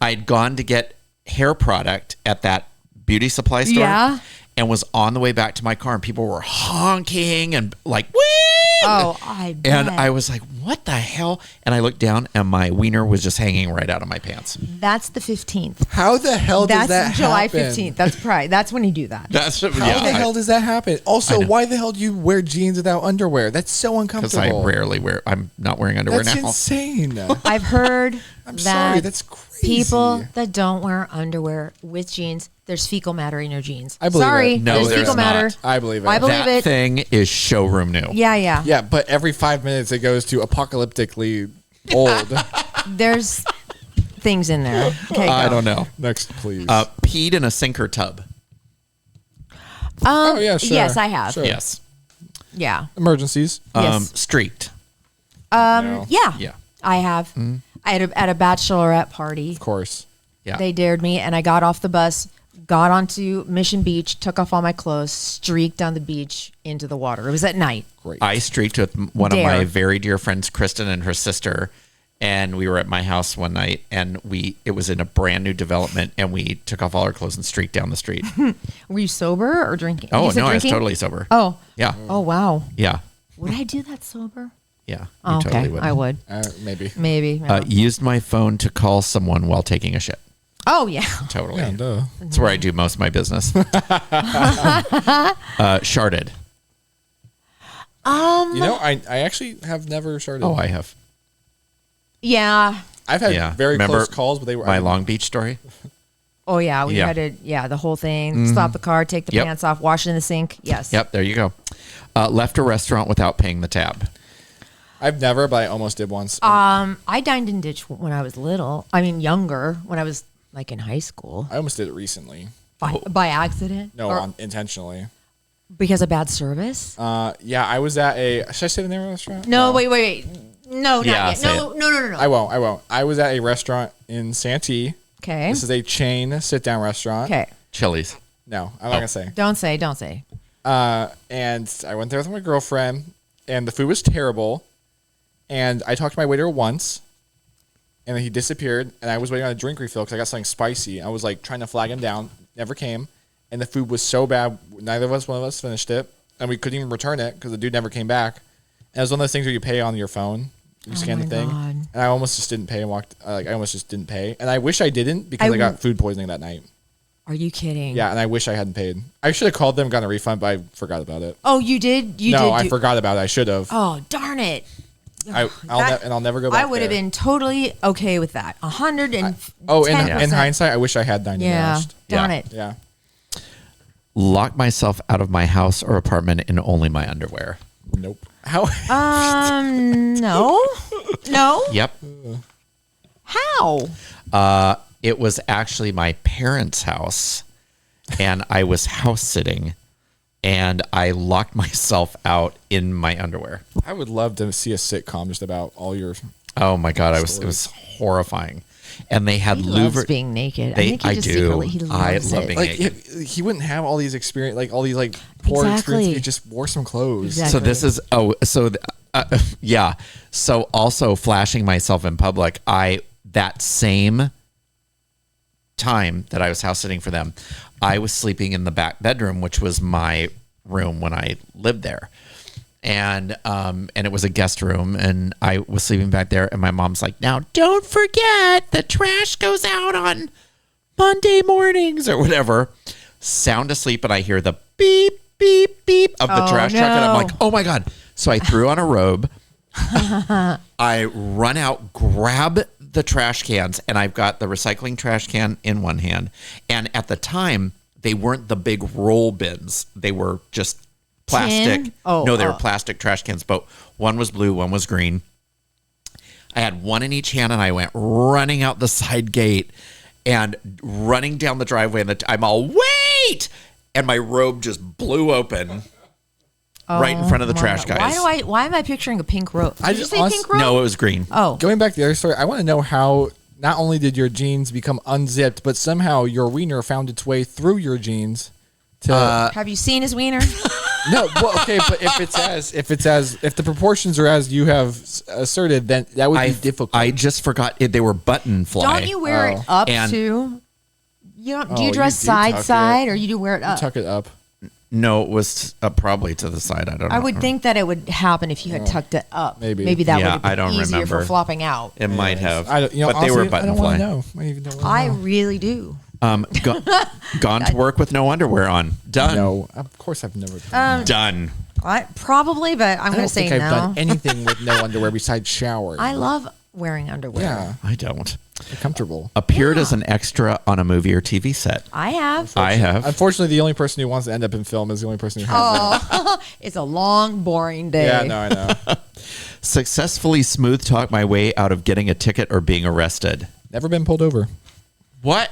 I'd gone to get hair product at that beauty supply store Yeah. and was on the way back to my car and people were honking and like, whee! Oh, I bet. And I was like, what the hell? And I looked down and my wiener was just hanging right out of my pants. That's the 15th. How the hell does That's that July happen? 15th. That's Pride. That's when you do that. That's How the hell does that happen? Also, know. why the hell do you wear jeans without underwear? That's so because I uncomfortable. rarely wear. I'm not wearing underwear That's now. insane. I've heard I'm that sorry, that's crazy. people that don't wear underwear with jeans, there's fecal matter in your jeans. I believe Sorry, it. No, there's there's fecal not. matter. I believe it. I believe That it. thing is showroom new. Yeah, yeah. Yeah, but every 5 minutes it goes to apocalyptically old. There's things in there. Okay, I go. don't know. Next, please. Peed in a sinker tub. oh yeah, sure. Yes, I have. Sure. Yes. Yeah. Emergencies. Yes. Streaked. No. Yeah. Yeah. I have. I had at a bachelorette party. Of course. Yeah. They dared me, and I got off the bus, got onto Mission Beach, took off all my clothes, streaked down the beach into the water. It was at night. Great. I streaked with one of Dare. my very dear friends, Kristen, and her sister, and we were at my house one night, and it was in a brand new development, and we took off all our clothes and streaked down the street. Were you sober or drinking? Oh, You said no, I was drinking? totally sober. Oh. Yeah. Oh, wow. Yeah. Would I do that sober? Yeah. You Oh, okay. totally would. I would. Maybe. Maybe. Used my phone to call someone while taking a shit. Oh, yeah. Totally. Yeah, duh. That's where I do most of my business. Sharded. You know, I actually have never sharded. Oh, I have. Yeah. I've had Yeah. very Remember close calls, but they were My Long Beach story? Oh, yeah. We Yeah. had to, the whole thing. Stop the car, take the Yep. pants off, wash it in the sink. Yes. Yep, there you go. Left a restaurant without paying the tab. I've never, but I almost did once. I dined in ditch when I was little. I mean, younger, when I was like in high school. I almost did it recently. By accident? No, Or intentionally. because of bad service? Yeah, I was at a. Should I say the name of the restaurant? No, wait. No, not Yeah, yet. say No. I won't. I was at a restaurant in Santee. Okay. This is a chain sit-down restaurant. Okay. Chili's. No, I'm not gonna say. Don't say. And I went there with my girlfriend, and the food was terrible. And I talked to my waiter once, and then he disappeared. And I was waiting on a drink refill because I got something spicy. I was like trying to flag him down, never came. And the food was so bad, one of us finished it, and we couldn't even return it because the dude never came back. And it was one of those things where you pay on your phone, you scan my the thing, God. and I almost just didn't pay and walked. I almost just didn't pay, and I wish I didn't because I I got food poisoning that night. Are you kidding? Yeah, and I wish I hadn't paid. I should have called them, gotten a refund, but I forgot about it. Oh, you did? I forgot about it. I should have. Oh, darn it. I'll never go back. I would have there. been totally okay with that. 110%. In hindsight, I wish I had dined and Yeah. dashed. Darn Yeah. it. Yeah. Lock myself out of my house or apartment in only my underwear. Nope. How? No. No? Yep. How? It was actually my parents' house, and I was house sitting, and I locked myself out in my underwear. I would love to see a sitcom just about all your. Oh my God, it was horrifying. And they had He loves louver. being naked. They- I think he I just do. secretly he I loves love it. being Like naked. he wouldn't have all these experience, like all these like poor Exactly. experience. If he just wore some clothes. Exactly. So this is yeah. So also flashing myself in public. That same time that I was house sitting for them, I was sleeping in the back bedroom, which was my room when I lived there, and it was a guest room, and I was sleeping back there, and my mom's like, "Now don't forget the trash goes out on Monday mornings or whatever." Sound asleep, and I hear the beep beep beep of the Oh, trash truck, and I'm no. like, "Oh my God." So I threw on a robe. I run out, grab the trash cans, and I've got the recycling trash can in one hand. And at the time, they weren't the big roll bins. They were just plastic. Tin? Oh, no, they were oh. plastic trash cans, but one was blue, one was green. I had one in each hand, and I went running out the side gate and running down the driveway. And I'm all, wait! And my robe just blew open. Right in front of the Oh, trash my guys. God. Why am I picturing a pink robe? Did I you just say honest- pink robe? No, it was green. Oh. Going back to the other story, I want to know how not only did your jeans become unzipped, but somehow your wiener found its way through your jeans. To Have you seen his wiener? no, well, okay, but if the proportions are as you have asserted, then that would be difficult. I just forgot they were button fly. Don't you wear it Oh. up And- too? You don't. Do Oh, you dress you do tuck side, it. or you do wear it up? Tuck it up. No, it was probably to the side. I don't know. I would think that it would happen if you had tucked it up. Maybe. Maybe that Yeah, would have been I don't easier remember. for flopping out. it might have. I don't, but they were honestly, button I don't fly. want to know. I even don't wanna I know. really do. Gone to work with no underwear on. Done. No, of course I've never done that. Done. Probably, but I'm I going don't to say think I've no. done anything with no underwear besides showering. I love wearing underwear. Yeah, I don't. they're comfortable. Appeared as an extra on a movie or TV set. I have. I have. Unfortunately, the only person who wants to end up in film is the only person who has that. It's a long, boring day. Yeah, no, I know. Successfully smooth talk my way out of getting a ticket or being arrested. Never been pulled over. What?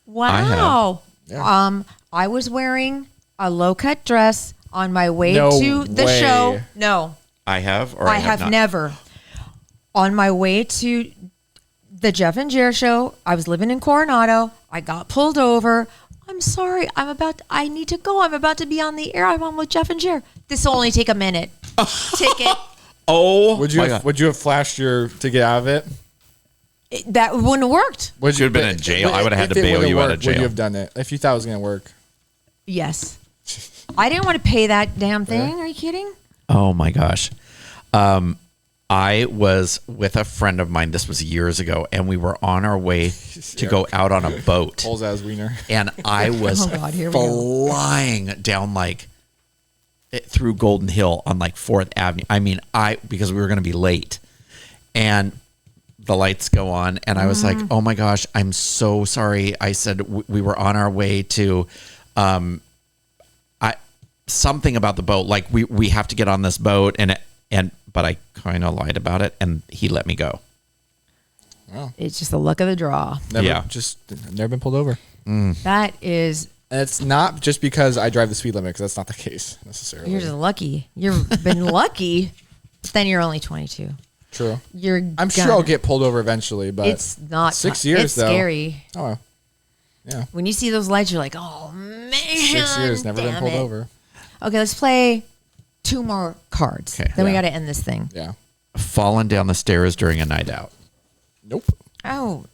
Wow. Yeah. I was wearing a low cut dress. On my way No to the way. show. No, I have, or I have not. never. On my way to the Jeff and Jer show, I was living in Coronado. I got pulled over. I'm sorry. I need to go. I'm about to be on the air. I'm on with Jeff and Jer. This will only take a minute. Ticket. Oh, Would you my have, God. would you have flashed your to get out of it? That wouldn't have worked. Would Should have been in jail. I would have had if to it bail would've you out of worked, Would jail. you have done it if you thought it was going to work? Yes. I didn't want to pay that damn thing. Are you kidding? Oh my gosh. I was with a friend of mine. This was years ago, and we were on our way to go out on a boat. Pulls out his wiener. And I was Oh, God, here we go. flying down through Golden Hill on 4th Avenue. I mean, because we were going to be late, and the lights go on, and I was like, "Oh my gosh, I'm so sorry." I said we were on our way to, something about the boat. Like we have to get on this boat, but I kind of lied about it, and he let me go. It's just the luck of the draw. Never been pulled over. That is, And it's not just because I drive the speed limit, because that's not the case necessarily. you're just lucky. You've been lucky, but then you're only 22. True. I'm sure I'll get pulled over eventually, but It's not 6 years It's though. scary. Oh, well. Yeah. When you see those lights, you're like, oh man, 6 years, never been damn pulled it. over. Okay, let's play 2 more cards. Okay. Then we Yeah. got to end this thing. Yeah. Fallen down the stairs during a night out, Nope. Oh,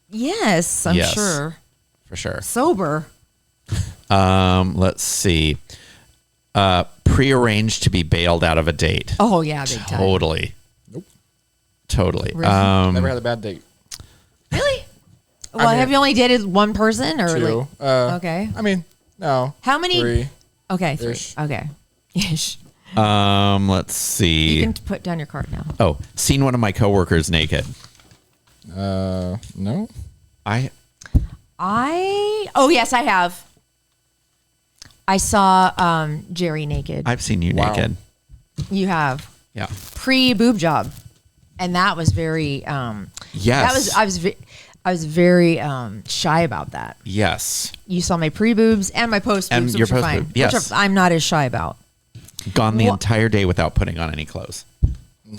yes, I'm Yes. sure. for sure. Sober. Let's see. Prearranged to be bailed out of a date. Oh yeah, big time. Totally. Nope. Totally. Really? Never had a bad date. Really? Well, mean- have you only dated one person or 2. okay. I mean, no. How many? 3. Okay, 3. Ish. Okay. Ish. Let's see. You can put down your card now. Oh, seen one of my coworkers naked. No. Oh yes, I have. I saw Jerry naked. I've seen you Wow. naked. You have Yeah. pre-boob job, and that was very. Yes. I was very shy about that. Yes. You saw my pre-boobs and my post-boobs, And your which are post-boob, fine. yes. Which I'm not as shy about. Gone the Wha- entire day without putting on any clothes.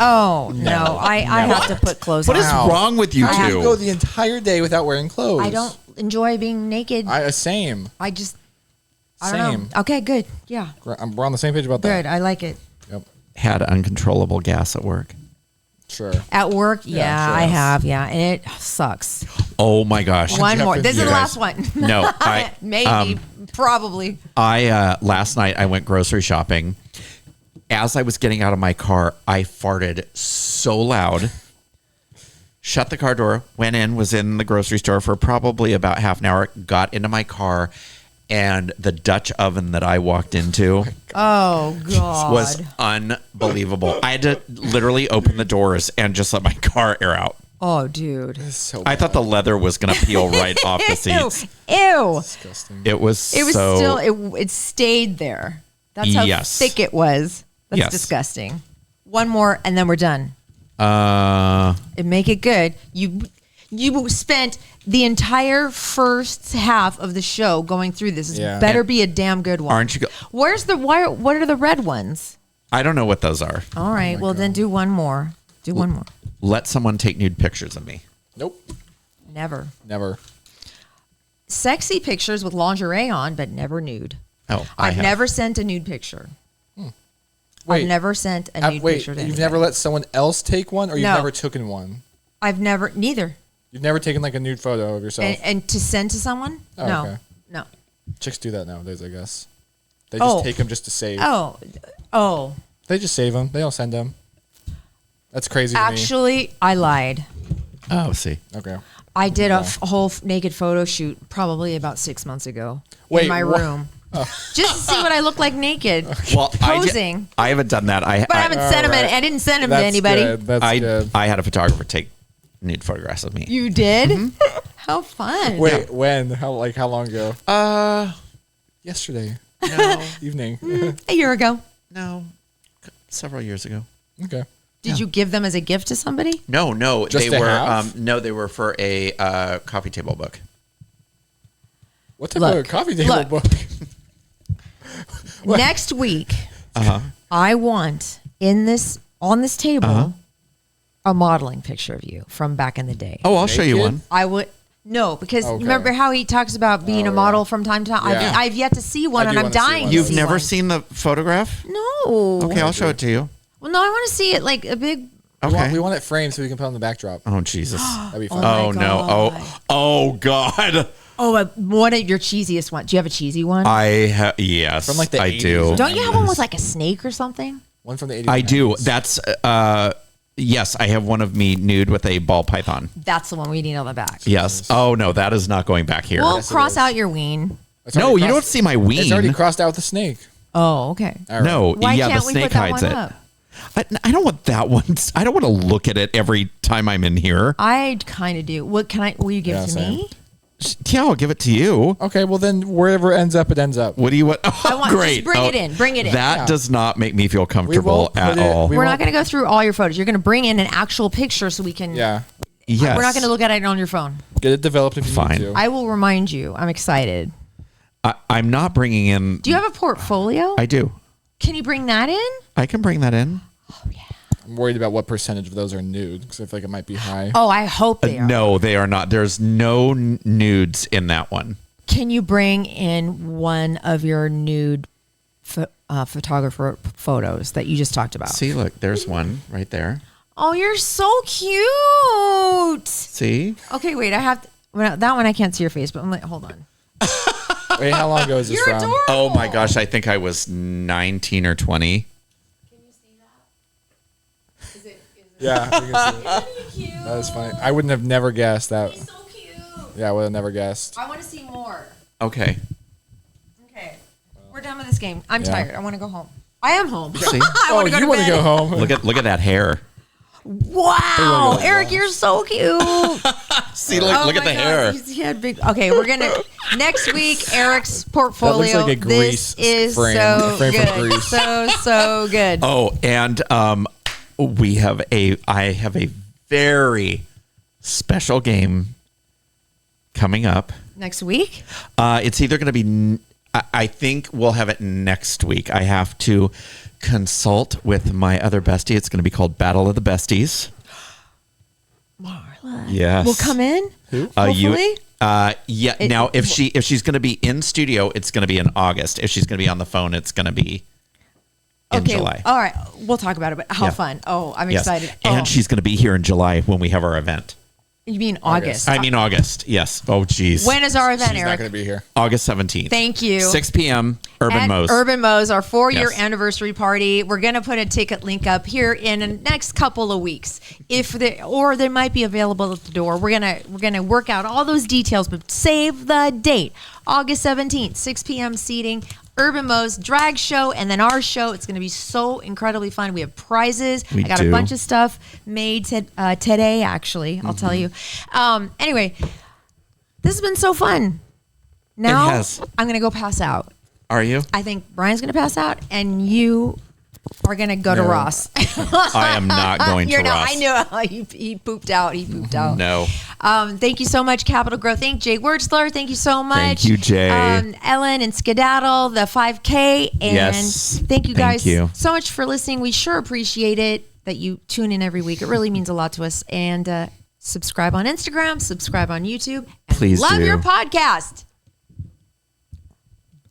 Oh no, I have to put clothes What on. is Wow. wrong with you I have to two? go the entire day without wearing clothes. I don't enjoy being naked. Same. I don't know. Same. Okay, good. Yeah, We're on the same page about good. that. I like it. Yep. Had uncontrollable gas at work. Sure. At work, yeah, sure. I have. Yeah, and it sucks. Oh my gosh. One more. This is the you last one. No, Maybe, probably. I last night I went grocery shopping. As I was getting out of my car, I farted so loud. Shut the car door, went in, was in the grocery store for probably about half an hour, got into my car, and the Dutch oven that I walked into Oh God. was unbelievable. I had to literally open the doors and just let my car air out. Oh, dude. So I thought the leather was going to peel right off the seats. Ew. disgusting. It was It was so, still. It stayed there. That's how Yes. thick it was. That's Yes. disgusting. One more, and then we're done. uh And make it good. You spent the entire first half of the show going through this. This Yeah. better be a damn good one. Aren't you go- Where's the why? What are the red ones? I don't know what those are. All right. Well, then do one more. Do one more. Let someone take nude pictures of me. Nope. Never. Never. Sexy pictures with lingerie on, but never nude. Oh, I've have. never sent a nude picture. Wait. I've never sent a nude Wait. picture to You've anybody. never let someone else take one, or you've No. never taken one? I've never. Neither. You've never taken like a nude photo of yourself. And to send to someone? Oh, no. okay. No. Chicks do that nowadays, I guess. They just Oh. take them just to save. Oh. They just save them. They don't send them. That's crazy to Actually, I lied. Oh, see. me. Okay. I did a whole naked photo shoot probably about 6 months ago Wait, in my what? room. Just to see what I look like naked. Well, Posing. I haven't done that. But I haven't sent them. Alright. I didn't send them to That's anybody. good. That's good. I had a photographer take nude photographs of me. You did? How fun. Wait, when? How long ago? Yesterday No, evening. A year ago. no, several years ago. Okay. Did you give them as a gift to somebody? No, Just they to were. have? No, they were for a coffee table book. What type Look, of coffee table look. book? Next week, Uh-huh. I want on this table a modeling picture of you from back in the day. Oh, I'll show you Naked? one. I would no, because Okay. remember how he talks about being a model from time to time. Yeah. I've yet to see one, I and do I'm wanna see dying. one. to You've see never one. seen the photograph? No. Okay, I'll show it to you. Well, no, I want to see it like a big. Okay. We want it framed so we can put it on the backdrop. Oh, Jesus. That'd be fun. Oh, my no. God. Oh, God. Oh, one of your cheesiest ones. Do you have a cheesy one? Yes, From, like, the I 80s. do. Don't you have one with like a snake or something? One from the 80s. I and do. 90s. That's, yes, I have one of me nude with a ball python. That's the one we need on the back. Yes. Oh, no, that is not going back here. We'll Yes, it cross is. out your ween. It's No, already you don't crossed- see my ween. It's already crossed out with the snake. Oh, okay. All right. No, Why yeah, can't the we snake put that hides one it. up? I don't want that one. I don't want to look at it every time I'm in here. I kind of do. What can I? Will you give Yeah, it to same. me? Yeah, I'll give it to you. Okay, well then wherever it ends up, it ends up. What do you want? Oh, I want- just great. bring Oh, it in. Bring it in. That Yeah. does not make me feel comfortable won't at put it- all. we We're won't- not going to go through all your photos. You're going to bring in an actual picture so we can. Yeah, Yes. We're not going to look at it on your phone. get it developed if you Fine. need to. I will remind you. I'm excited. I'm not bringing in. Do you have a portfolio? I do. Can you bring that in? I can bring that in. I'm worried about what percentage of those are nude because I feel like it might be high. Oh, I hope they are. No, they are not. There's no nudes in that one. Can you bring in one of your nude photographer photos that you just talked about? See, look, there's one right there. Oh, you're so cute. See? Okay, wait. I have to, well, that one. I can't see your face, but I'm like, hold on. Wait, how long ago is this You're from? adorable. Oh my gosh, I think I was 19 or 20. Yeah, I can see it. Cute. That is funny. I wouldn't have never guessed that. So cute. Yeah, I would have never guessed. I want to see more. Okay. Okay, we're done with this game. I'm Yeah. tired. I want to go home. I am home. See? I Oh, want to go you to want to bed. go home? Look at that hair. Wow, go Eric, home. you're so cute. See, look Oh at my the God, hair. He had big. Okay, we're gonna next week. Eric's portfolio. That looks like a this grease is frame. so Frame from good. Grease. So good. Oh, and I have a very special game coming up. Next week. It's either going to be, I think we'll have it next week. I have to consult with my other bestie. It's going to be called Battle of the Besties. Marla. Yes. Will come in. Who? Hopefully. Yeah. Now, if she's going to be in studio, it's going to be in August. If she's going to be on the phone, it's going to be in July. All right. We'll talk about it. But how Yeah. fun! Oh, I'm Yes. excited. And Oh, she's going to be here in July when we have our event. you mean August? I mean August. Yes. Oh, geez. When is our event, She's not Eric? going to be here. August 17th. Thank you. 6 p.m. Urban At Mo's. Urban Mo's, our 4-year Yes. anniversary party. We're gonna put a ticket link up here in the next couple of weeks. Or they might be available at the door. We're gonna work out all those details, but save the date. August 17th, 6 p.m. seating. Urban Mo's drag show, and then our show. It's going to be so incredibly fun. We have prizes. We I got do. a bunch of stuff made today, actually. I'll tell you. Anyway, this has been so fun. Now has. I'm going to go pass out. Are you? I think Brian's going to pass out, and you are going to go to No. Ross. I am not going to You're not. Ross. I knew he pooped out. He pooped out. No. Thank you so much, Capital Growth Inc. Jay Wurtzler, thank you so much. Thank you, Jay. Ellen and Skedaddle, the 5K. And Yes. thank you Thank guys you. so much for listening. We sure appreciate it that you tune in every week. It really means a lot to us. And subscribe on Instagram, subscribe on YouTube. And Please love do. your podcast.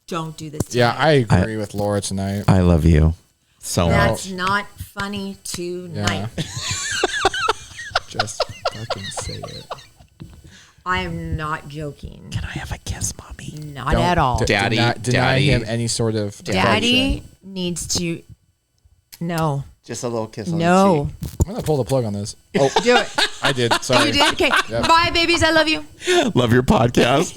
Don't do this to Yeah, me. I agree with Laura tonight. I love you so much. That's not funny tonight. Yeah. Just fucking say it. I am not joking. Can I have a kiss, mommy? Not at all. Daddy, deny Daddy. him any sort of Daddy affection. needs to. No. Just a little kiss on No. I'm gonna pull the plug on this. Oh, Do it. I did. Sorry. You did? Okay. Yep. Bye, babies. I love you. Love your podcast.